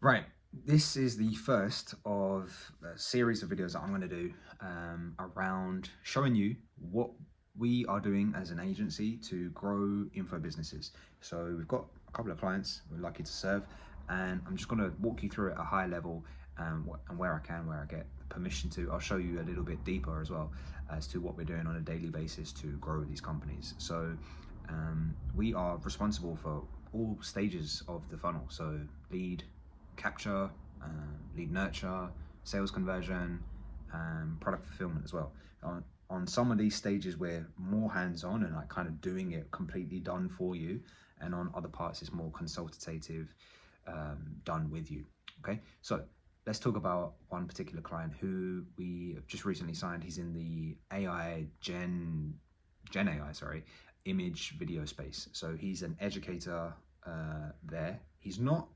Right, this is the first of a series of videos that I'm going to do around showing you what we are doing as an agency to grow info businesses. So we've got a couple of clients we're lucky to serve, and I'm just going to walk you through it at a high level and where I can, where I get permission to. I'll show you a little bit deeper as well as to what we're doing on a daily basis to grow these companies. So we are responsible for all stages of the funnel. So lead capture, lead nurture, sales conversion, product fulfillment as well. On some of these stages, we're more hands-on and like kind of doing it completely done for you, and on other parts, it's more consultative, done with you. Okay, so let's talk about one particular client who we have just recently signed. He's in the Gen AI, image video space. So he's an educator there. He's not.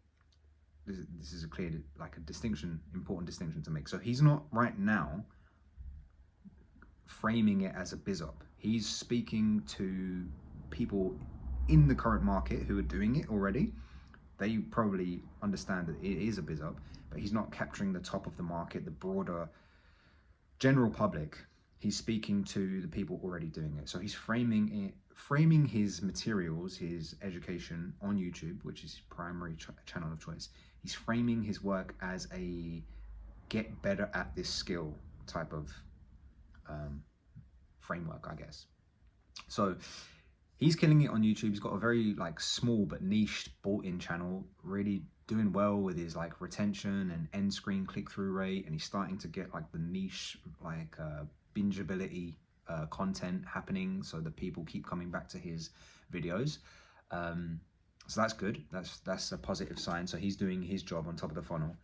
This is a clear, like a distinction, important distinction to make. So he's not right now framing it as a biz op. He's speaking to people in the current market who are doing it already. They probably understand that it is a biz op, but he's not capturing the top of the market, the broader general public. He's speaking to the people already doing it. So he's framing his materials, his education on YouTube, which is his primary channel of choice. He's framing his work as a get better at this skill type of framework, I guess. So he's killing it on YouTube. He's got a very like small but niche bought-in channel, really doing well with his like retention and end screen click-through rate, and he's starting to get like the niche like bingeability content happening, so that people keep coming back to his videos. So that's good. That's a positive sign. So he's doing his job on top of the funnel.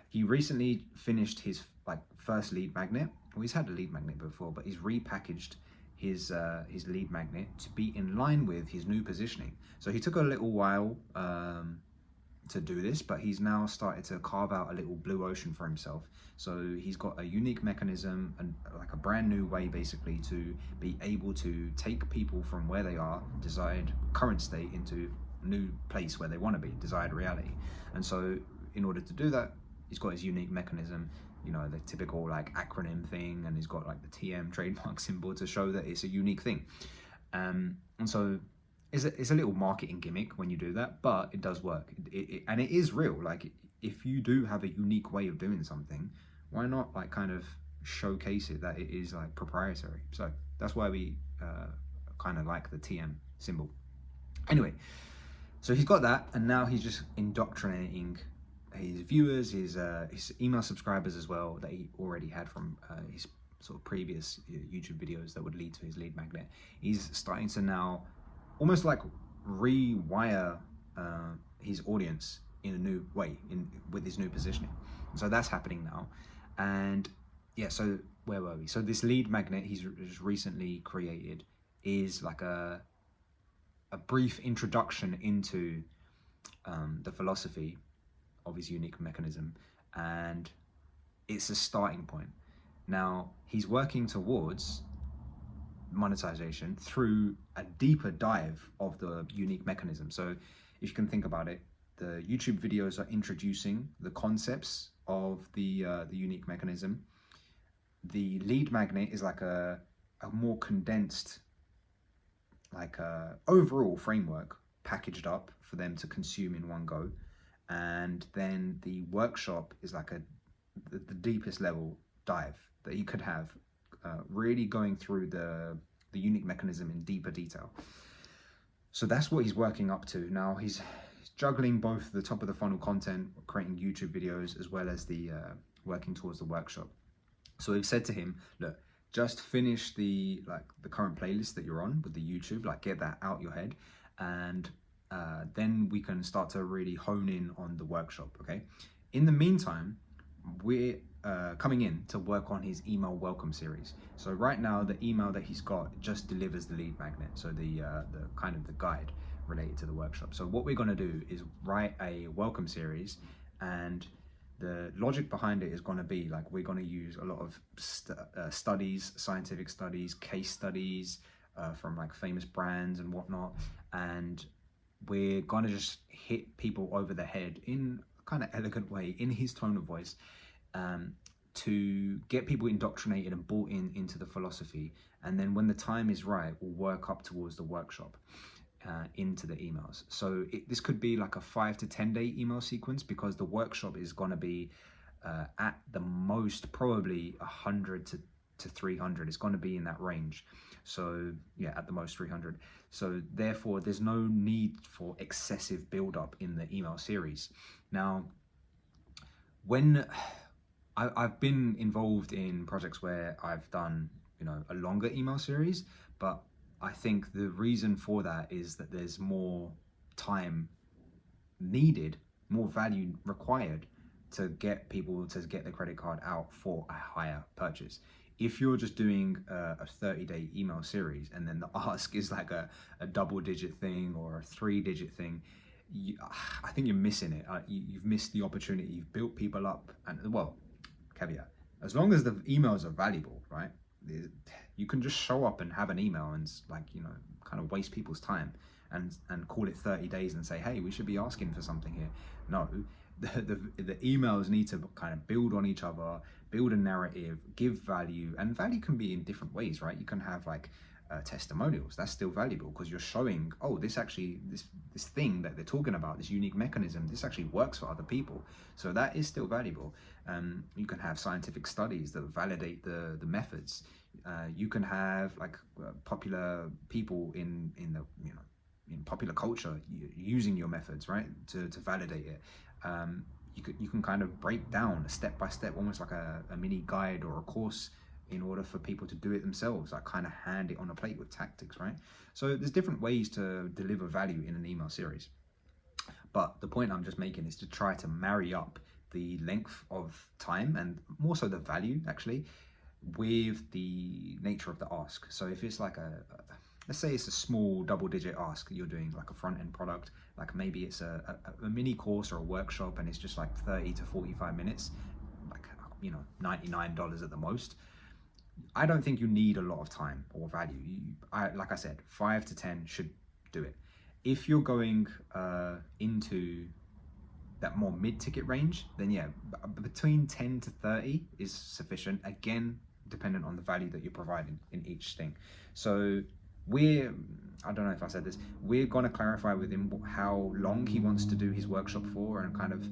He recently finished his like first lead magnet. Well, he's had a lead magnet before, but he's repackaged his lead magnet to be in line with his new positioning. So he took a little while to do this, but he's now started to carve out a little blue ocean for himself. So he's got a unique mechanism and like a brand new way basically to be able to take people from where they are, desired current state, into a new place where they want to be, desired reality. And so in order to do that, he's got his unique mechanism, you know, the typical like acronym thing, and he's got like the TM trademark symbol to show that it's a unique thing. And so it's a little marketing gimmick when you do that, but it does work. And it is real. Like if you do have a unique way of doing something, why not like kind of showcase it that it is like proprietary? So that's why we kind of like the TM symbol. Anyway, so he's got that, and now he's just indoctrinating his viewers, his email subscribers as well, that he already had from his sort of previous YouTube videos that would lead to his lead magnet. He's starting to now almost like rewire his audience in a new way, with his new positioning. So that's happening now. And yeah, so where were we? So this lead magnet he's just recently created is like a brief introduction into the philosophy of his unique mechanism, and it's a starting point. Now he's working towards monetization through a deeper dive of the unique mechanism. So if you can think about it, the YouTube videos are introducing the concepts of the unique mechanism. The lead magnet is like a more condensed, like overall framework packaged up for them to consume in one go. And then the workshop is like the deepest level dive that you could have, really going through the unique mechanism in deeper detail. So that's what he's working up to. Now he's juggling both the top of the funnel content, creating YouTube videos, as well as the working towards the workshop. So we've said to him, look, just finish the current playlist that you're on with the YouTube, like get that out your head, and then we can start to really hone in on the workshop. Okay. In the meantime, we're coming in to work on his email welcome series. So right now, the email that he's got just delivers the lead magnet, so the kind of the guide related to the workshop. So what we're going to do is write a welcome series, and the logic behind it is going to be like we're going to use a lot of studies, scientific studies, case studies from like famous brands and whatnot, and we're going to just hit people over the head in kind of elegant way, in his tone of voice, to get people indoctrinated and bought into the philosophy. And then when the time is right, we'll work up towards the workshop into the emails. So this could be like a 5 to 10 day email sequence, because the workshop is going to be at the most probably 100 to 300. It's going to be in that range. So yeah, at the most 300. So therefore there's no need for excessive build up in the email series. Now, when I've been involved in projects where I've done, a longer email series, but I think the reason for that is that there's more time needed, more value required to get people to get the credit card out for a higher purchase. If you're just doing a 30-day email series and then the ask is like a double-digit thing or a 3-digit thing, I think you're missing it. You've missed the opportunity. You've built people up, and well, caveat, as long as the emails are valuable, right? You can just show up and have an email and kind of waste people's time and call it 30 days and say, hey, we should be asking for something here. No, the emails need to kind of build on each other, build a narrative, give value, and value can be in different ways, right? You can have like testimonials. That's still valuable because you're showing, oh, this thing that they're talking about, this unique mechanism, this actually works for other people. So that is still valuable. You can have scientific studies that validate the methods. You can have like popular people in popular culture using your methods, right, to validate it. You can kind of break down a step-by-step, almost like a mini guide or a course, in order for people to do it themselves, like kind of hand it on a plate with tactics, right? So there's different ways to deliver value in an email series. But the point I'm just making is to try to marry up the length of time, and more so the value actually, with the nature of the ask. So if it's like let's say it's a small double-digit ask, you're doing like a front-end product, like maybe it's a mini course or a workshop, and it's just like 30 to 45 minutes, like $99 at the most. I don't think you need a lot of time or value. Like I said, 5 to 10 should do it. If you're going into that more mid-ticket range, then yeah, between 10 to 30 is sufficient. Again, dependent on the value that you're providing in each thing. So I don't know if I said this, we're going to clarify with him how long he wants to do his workshop for, and kind of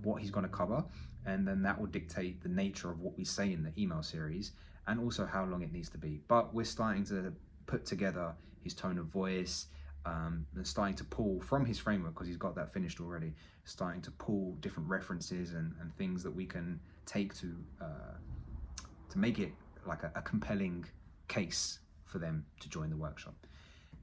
what he's going to cover. And then that will dictate the nature of what we say in the email series, and also how long it needs to be. But we're starting to put together his tone of voice, and starting to pull from his framework, because he's got that finished already, starting to pull different references and things that we can take to make it like a compelling case for them to join the workshop.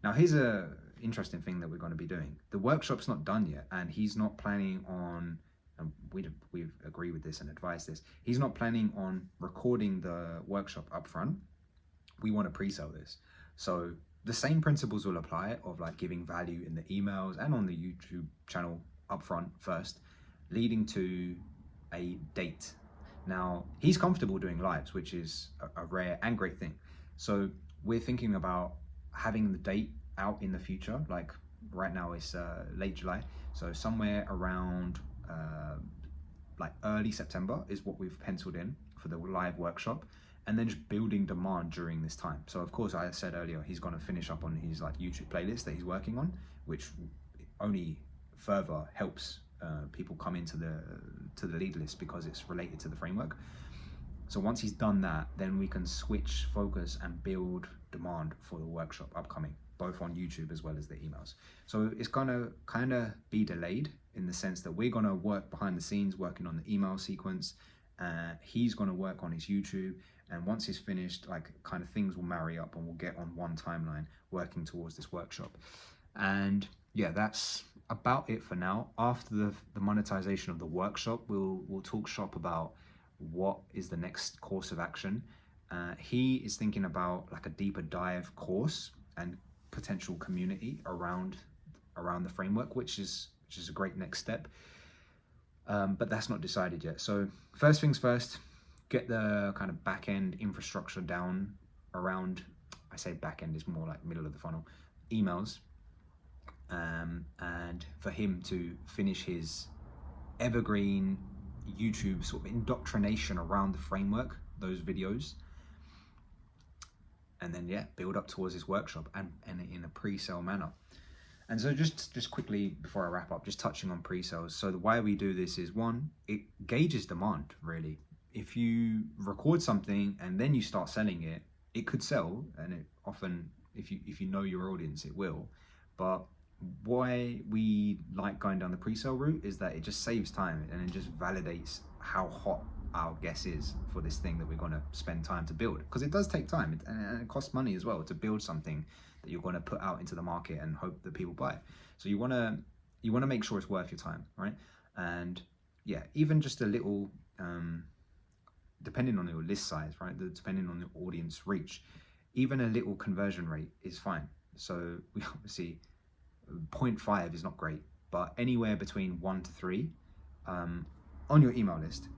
Now, here's a interesting thing that we're going to be doing. The workshop's not done yet, and he's not planning on, and we've agreed with this and advised this, he's not planning on recording the workshop up front. We want to pre-sell this. So the same principles will apply of like giving value in the emails and on the YouTube channel up front first, leading to a date. Now, he's comfortable doing lives, which is a rare and great thing. So we're thinking about having the date out in the future. Like right now it's late July. So somewhere around like early September is what we've penciled in for the live workshop, and then just building demand during this time. So of course, I said earlier, he's going to finish up on his like YouTube playlist that he's working on, which only further helps people come into the lead list because it's related to the framework. So once he's done that, then we can switch focus and build demand for the workshop upcoming, both on YouTube as well as the emails. So it's gonna kind of be delayed in the sense that we're gonna work behind the scenes working on the email sequence. He's gonna work on his YouTube, and once he's finished, like kind of things will marry up and we'll get on one timeline working towards this workshop. And yeah, that's about it for now. After the monetization of the workshop, we'll talk shop about what is the next course of action. He is thinking about like a deeper dive course and potential community around the framework, which is a great next step. But that's not decided yet. So first things first, get the kind of back end infrastructure down around, I say back end is more like middle of the funnel, emails, and for him to finish his evergreen YouTube sort of indoctrination around the framework, those videos, and then yeah, build up towards this workshop and in a pre-sale manner. And so just quickly before I wrap up, just touching on pre-sales. So the way we do this is, one, it gauges demand really. If you record something and then you start selling it, it could sell, and it often, if you know your audience, it will. But why we like going down the pre-sale route is that it just saves time and it just validates how hot our guess is for this thing that we're going to spend time to build, because it does take time and it costs money as well to build something that you're going to put out into the market and hope that people buy. So you want to make sure it's worth your time, right? And yeah, even just a little depending on your list size, right, depending on your audience reach, even a little conversion rate is fine. So we obviously 0.5 is not great, but anywhere between 1 to 3 on your email list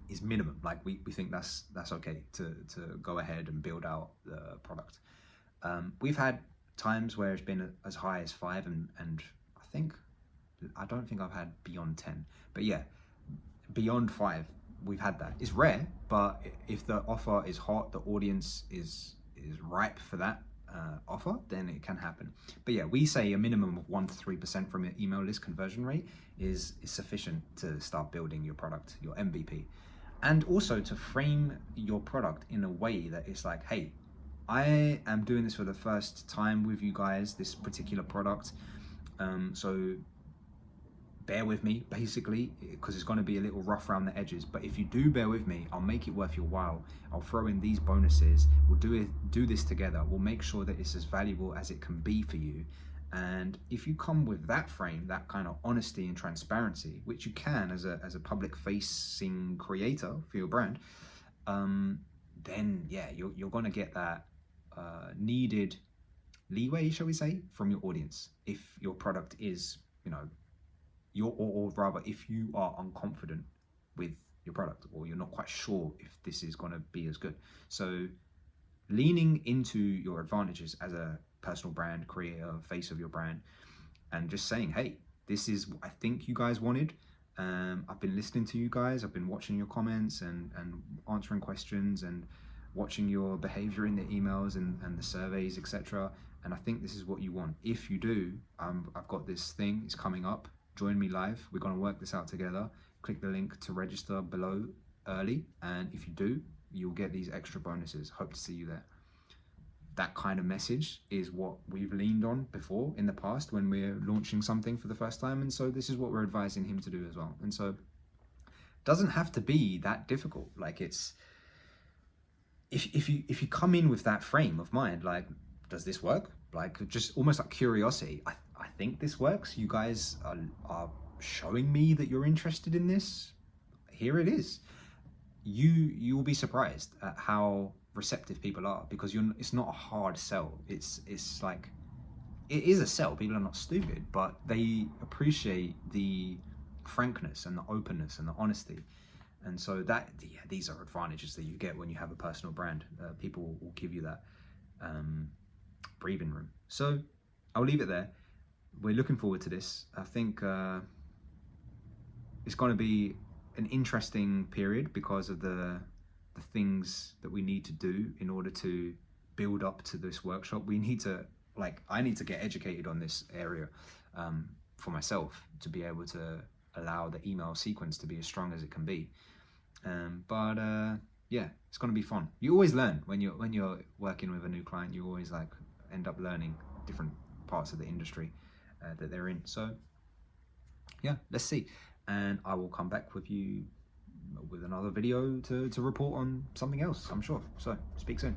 is minimum. Like we think that's okay to go ahead and build out the product. We've had times where it's been as high as 5, and I don't think I've had beyond 10, but yeah, beyond 5 we've had that. It's rare, but if the offer is hot, the audience is ripe for that offer, then it can happen. But yeah, we say a minimum of 1 to 3% from your email list conversion rate is sufficient to start building your product, your MVP. And also to frame your product in a way that it's like, hey, I am doing this for the first time with you guys, this particular product, so bear with me, basically, because it's going to be a little rough around the edges. But if you do bear with me, I'll make it worth your while. I'll throw in these bonuses. We'll do this together. We'll make sure that it's as valuable as it can be for you. And if you come with that frame, that kind of honesty and transparency, which you can as a public facing creator for your brand, then yeah, you're going to get that needed leeway, shall we say, from your audience. If your product is, or rather, if you are unconfident with your product, or you're not quite sure if this is going to be as good. So leaning into your advantages as a personal brand creator, face of your brand, and just saying, hey, this is what I think you guys wanted. I've been listening to you guys. I've been watching your comments and answering questions and watching your behavior in the emails and the surveys, etc. And I think this is what you want. If you do, I've got this thing, it's coming up. Join me live. We're going to work this out together. Click the link to register below early. And if you do, you'll get these extra bonuses. Hope to see you there. That kind of message is what we've leaned on before in the past when we're launching something for the first time. And so this is what we're advising him to do as well. And so it doesn't have to be that difficult. Like it's, if you come in with that frame of mind, like, does this work? Like just almost like curiosity. I think this works. You guys are showing me that you're interested in this. Here it is. You will be surprised at how receptive people are, because it's not a hard sell. It's like, it is a sell. People are not stupid, but they appreciate the frankness and the openness and the honesty. And so these are advantages that you get when you have a personal brand. People will give you that breathing room. So I'll leave it there. We're looking forward to this. I think it's going to be an interesting period because of the things that we need to do in order to build up to this workshop. I need to get educated on this area for myself to be able to allow the email sequence to be as strong as it can be. Yeah, it's going to be fun. You always learn when you're working with a new client. You always end up learning different parts of the industry that they're in. So yeah, let's see. And I will come back with you with another video to report on something else, I'm sure. So speak soon.